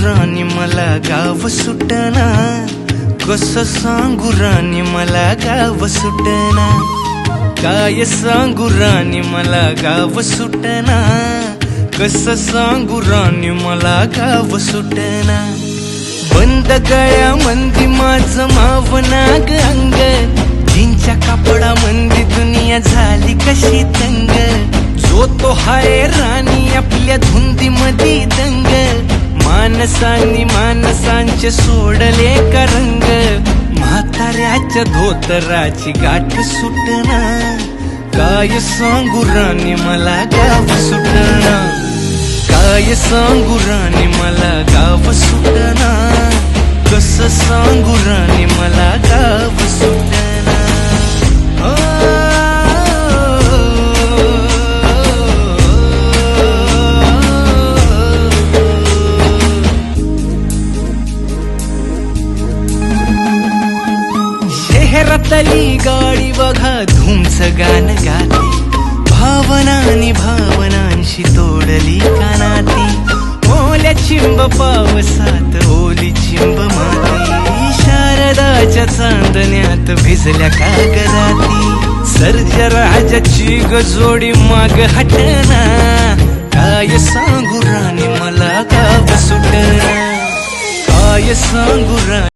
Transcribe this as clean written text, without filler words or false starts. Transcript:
राणी मला गाव सुटना, कसं सांगू राणी मला गाव सुटना, काय सांगू राणी मला गाव सुटना, कसं सांगू राणी मला गाव सुटना। बंद गळ्यामंदी माझं मावनाग अंग, जिंच्या कापडामंदी दुनिया झाली कशी तंग, जो तो हाय राणी आपल्या धुंदीमधी दंग, माणसांनी माणसांचे सोडले का रंग, म्हाताऱ्याच्या धोतराची गाठ सुटना, काय सांगू राणी मला गाव सुटना, काय सांगू राणी मला गाव सुटना, कसं सांगू राणी मला गाव सुटना। शहरातली गाडी बघा धूमचं गाणं गाते, भावनांनी भावनांशी तोडली कानाती, ओल्या चिंब पावसात ओली चिंब माती, शारदाच्या चांदण्यात भिजल्या कागदाती, सर्जराजाची गजोडी माग हटना, काय सांगू राणी मला गाव सुटना, काय सांगू राणी